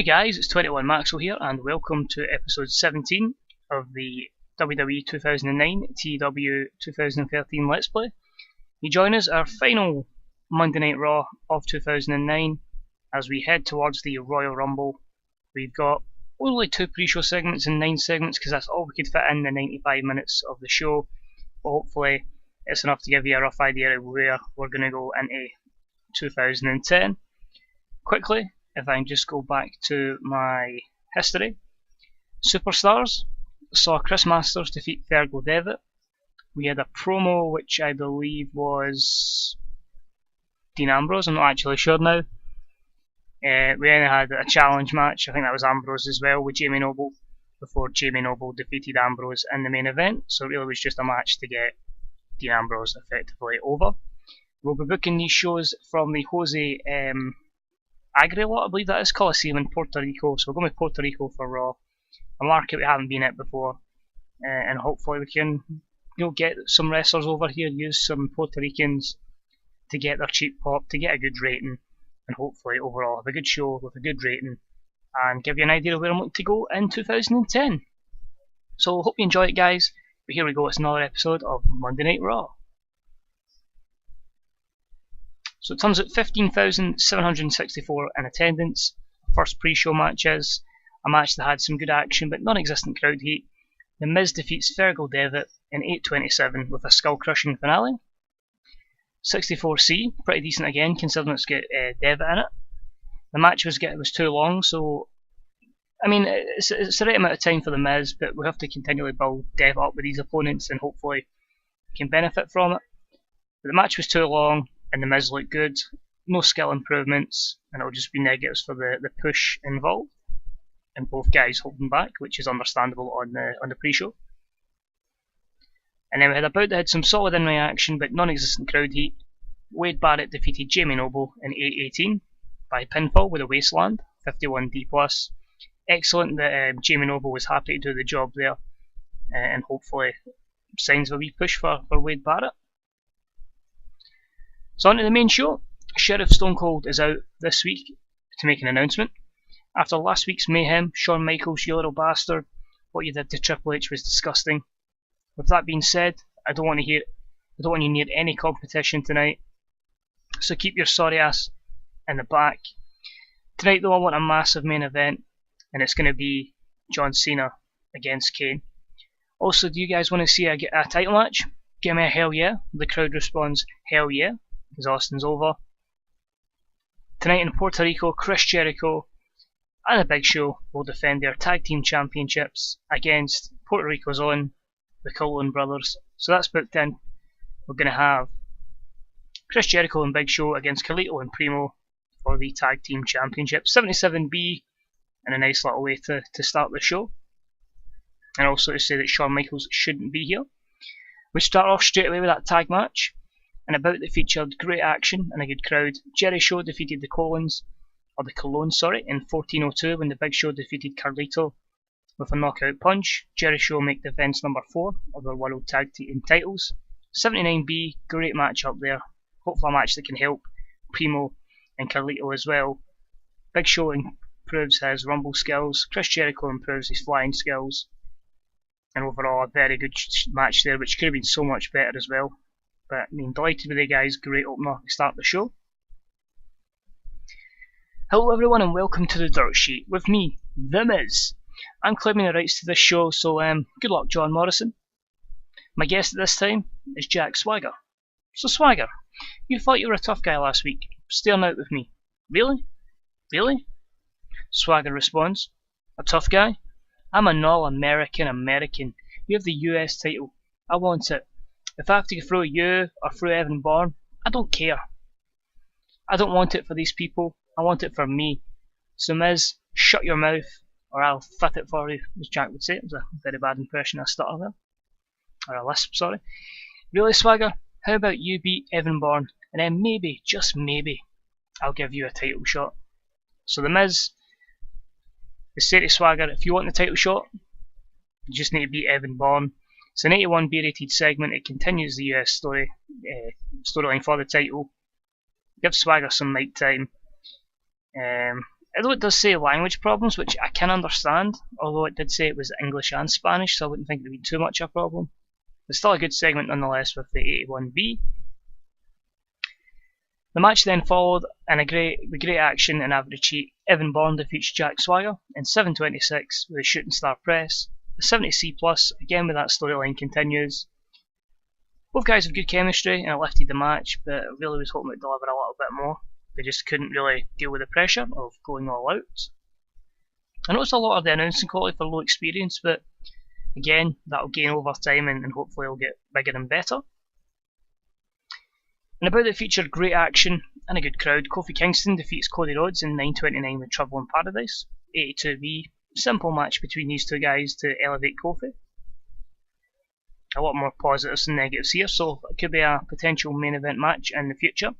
guys, it's 21 Maxwell here, and welcome to episode 17 of the WWE 2009 TEW 2013 Let's Play. You join us, our final Monday Night Raw of 2009, as we head towards the Royal Rumble. We've got only 2 pre-show segments and 9 segments, because that's all we could fit in the 95 minutes of the show, but hopefully it's enough to give you a rough idea of where we're going to go into 2010. Quickly, if I can just go back to my history. Superstars saw Chris Masters defeat Fergal Devitt. We had a promo which I believe was Dean Ambrose, I'm not actually sure now. We then had a challenge match, I think that was Ambrose as well, with Jamie Noble, before Jamie Noble defeated Ambrose in the main event. So it really was just a match to get Dean Ambrose effectively over. We'll be booking these shows from the Jose Agrelot, I believe that is, Coliseum in Puerto Rico. So we're going with Puerto Rico for Raw, a market we haven't been at before, and hopefully we can get some wrestlers over here, use some Puerto Ricans to get their cheap pop, to get a good rating, and hopefully overall have a good show with a good rating and give you an idea of where I'm looking to go in 2010. So hope you enjoy it, guys. But here we go, it's another episode of Monday Night Raw. So it turns out 15,764 in attendance. First pre-show match is a match that had some good action but non-existent crowd heat. The Miz defeats Fergal Devitt in 8:27 with a skull-crushing finale. 64C, pretty decent again considering it's got Devitt in it. The match was too long, so I mean it's the right amount of time for the Miz, but we have to continually build Devitt up with these opponents and hopefully we can benefit from it. But the match was too long, and the Miz looked good, no skill improvements, and it'll just be negatives for the push involved, and both guys holding back, which is understandable on the pre-show. And then we had a bout that had some solid in-ring action but non-existent crowd heat. Wade Barrett defeated Jamie Noble in 8:18 by pinfall with a wasteland, 51D+. Excellent that Jamie Noble was happy to do the job there, and hopefully signs of a wee push for Wade Barrett. So on to the main show. Sheriff Stone Cold is out this week to make an announcement. After last week's mayhem, Shawn Michaels, you little bastard, what you did to Triple H was disgusting. With that being said, I don't want you near any competition tonight, so keep your sorry ass in the back. Tonight though I want a massive main event, and it's going to be John Cena against Kane. Also, do you guys want to see a title match? Give me a hell yeah. The crowd responds hell yeah, because Austin's over. Tonight in Puerto Rico, Chris Jericho and the Big Show will defend their tag team championships against Puerto Rico's own, the Colon brothers. So that's booked in. We're going to have Chris Jericho and Big Show against Carlito and Primo for the tag team championship. 77B, and a nice little way to start the show. And also to say that Shawn Michaels shouldn't be here. We start off straight away with that tag match, and a bout that featured great action and a good crowd. Jerry Show defeated the Colones in 14:02 when the Big Show defeated Carlito with a knockout punch. Jerry Show make defense number 4 of their World Tag Team titles. 79B, great match up there. Hopefully a match that can help Primo and Carlito as well. Big Show improves his Rumble skills. Chris Jericho improves his flying skills. And overall a very good match there, which could have been so much better as well. But I mean, delighted with the guys, great opener to start the show. Hello everyone and welcome to the Dirt Sheet with me, The Miz. I'm claiming the rights to this show, so good luck John Morrison. My guest at this time is Jack Swagger. So Swagger, you thought you were a tough guy last week, staring out with me. Really? Really? Swagger responds, a tough guy? I'm an all-American American. You have the US title. I want it. If I have to throw you or throw Evan Bourne, I don't care. I don't want it for these people, I want it for me. So Miz, shut your mouth or I'll fit it for you, as Jack would say. It was a very bad impression, a stutter there. Or a lisp, sorry. Really Swagger, how about you beat Evan Bourne and then maybe, just maybe, I'll give you a title shot. So the Miz is saying to Swagger, if you want the title shot, you just need to beat Evan Bourne. It's an 81B rated segment. It continues the US storyline for the title. Gives Swagger some mic time. Although it does say language problems, which I can understand, although it did say it was English and Spanish, so I wouldn't think it would be too much of a problem. It's still a good segment nonetheless with the 81B. The match then followed in with great action and average heat. Evan Bourne defeats Jack Swagger in 7:26 with a shooting star press. The 70C plus, again with that storyline, continues. Both guys have good chemistry and it lifted the match, but I really was hoping it would deliver a little bit more. They just couldn't really deal with the pressure of going all out. I noticed a lot of the announcing quality for low experience, but again, that'll gain over time and hopefully it'll get bigger and better. And about it featured great action and a good crowd. Kofi Kingston defeats Cody Rhodes in 9:29 with Trouble in Paradise. 82V, simple match between these two guys to elevate Kofi. A lot more positives than negatives here, so it could be a potential main event match in the future.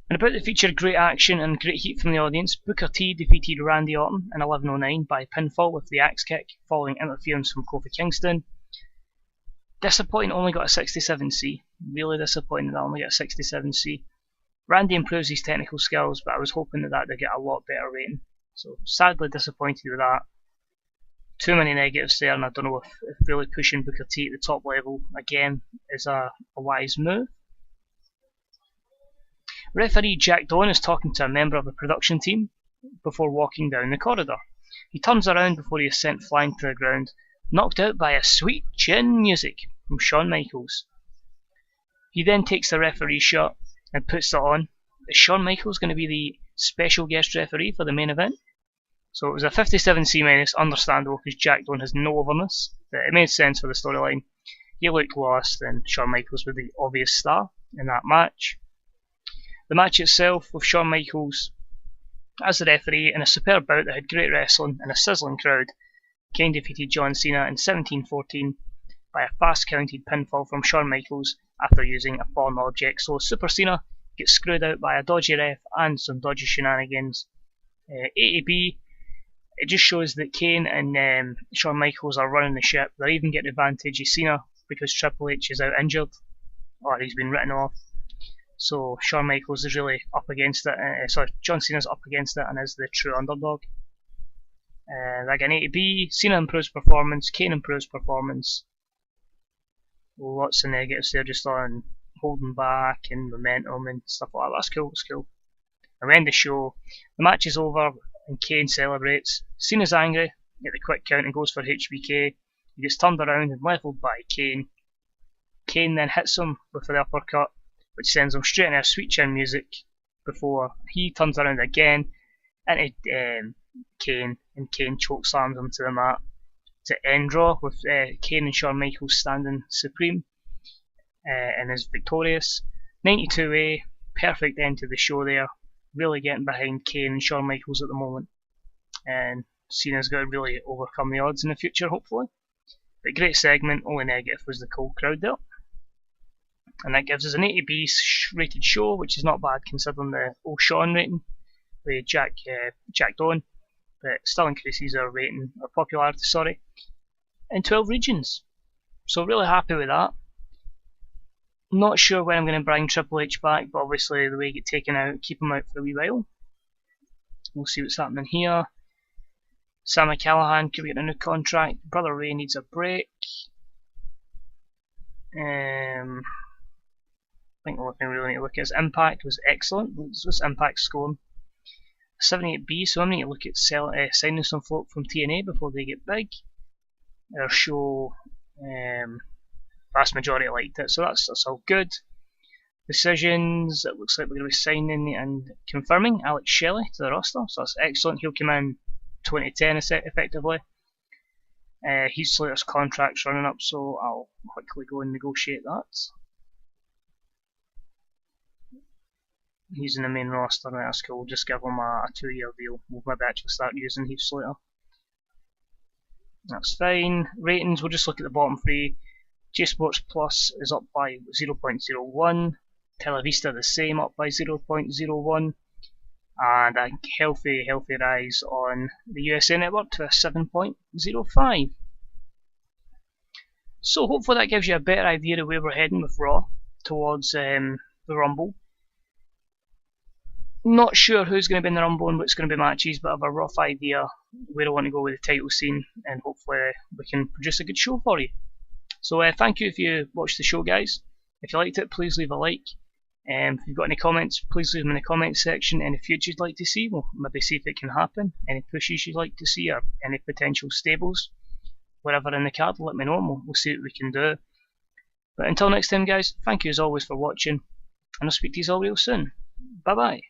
And about the featured great action and great heat from the audience. Booker T defeated Randy Orton in 11:09 by pinfall with the axe kick following interference from Kofi Kingston. Disappointing, only got a 67C. Really disappointing that I only got a 67C. Randy improves his technical skills, but I was hoping that they'd get a lot better rating. So sadly disappointed with that. Too many negatives there, and I don't know if really pushing Booker T at the top level again is a wise move. Referee Jack Dawn is talking to a member of the production team before walking down the corridor. He turns around before he is sent flying to the ground, knocked out by a sweet chin music from Shawn Michaels. He then takes the referee's shirt and puts it on. Is Shawn Michaels going to be the special guest referee for the main event? So it was a 57C minus, understandable because Jack Dawn has no overness, but it made sense for the storyline. He looked lost and Shawn Michaels was the obvious star in that match. The match itself with Shawn Michaels as the referee in a superb bout that had great wrestling and a sizzling crowd. Kane defeated John Cena in 17:14 by a fast counted pinfall from Shawn Michaels after using a foreign object. So Super Cena gets screwed out by a dodgy ref and some dodgy shenanigans. 80B, it just shows that Kane and Shawn Michaels are running the ship. They're even getting advantage of Cena because Triple H is out injured or he's been written off. So Shawn Michaels is really up against it. John Cena's up against it and is the true underdog. Again, 80B, Cena improves performance, Kane improves performance. Lots of negatives there just on holding back and momentum and stuff like that. That's cool, that's cool. And we end the show. The match is over and Kane celebrates. Cena's angry at the quick count and goes for HBK. He gets turned around and leveled by Kane. Kane then hits him with the uppercut, which sends him straight into a sweet chin music before he turns around again into Kane, and Kane chokeslams him to the mat to end Raw with Kane and Shawn Michaels standing supreme and is victorious. 92A, perfect end to the show there. Really getting behind Kane and Shawn Michaels at the moment, and Cena's got to really overcome the odds in the future, hopefully. But great segment. Only negative was the cold crowd there. And that gives us an 80B rated show, which is not bad considering the old Shawn rating with Jack Dawn, but still increases our rating, our popularity, in 12 regions. So really happy with that. Not sure when I'm going to bring Triple H back, but obviously the way he get taken out, keep him out for a wee while. We'll see what's happening here. Sami Callihan could be getting a new contract. Brother Ray needs a break. I think the only thing we really need to look at is Impact was excellent. What's Impact scoring? 78B, so I'm going to look at signing some folk from TNA before they get big. Our show, vast majority liked it, so that's all good. Decisions, it looks like we're going to be signing and confirming Alex Shelley to the roster, so that's excellent. He'll come in 2010 effectively. Heath Slater's contract's running up, so I'll quickly go and negotiate that. He's in the main roster, and that's cool. We'll just give him a 2-year deal. We'll maybe actually start using Heath Slater. That's fine. Ratings, we'll just look at the bottom three. J Sports Plus is up by 0.01. Televista the same, up by 0.01. And a healthy rise on the USA Network to a 7.05. So hopefully that gives you a better idea of where we're heading with Raw towards the Rumble. Not sure who's going to be in the Rumble and what's going to be matches, but I have a rough idea where I want to go with the title scene, and hopefully we can produce a good show for you. So thank you if you watched the show, guys. If you liked it, please leave a like. If you've got any comments, please leave them in the comments section. Any future you'd like to see, we'll maybe see if it can happen. Any pushes you'd like to see, or any potential stables, whatever in the card, let me know and we'll see what we can do. But until next time, guys, thank you as always for watching, and I'll speak to you all real soon. Bye bye.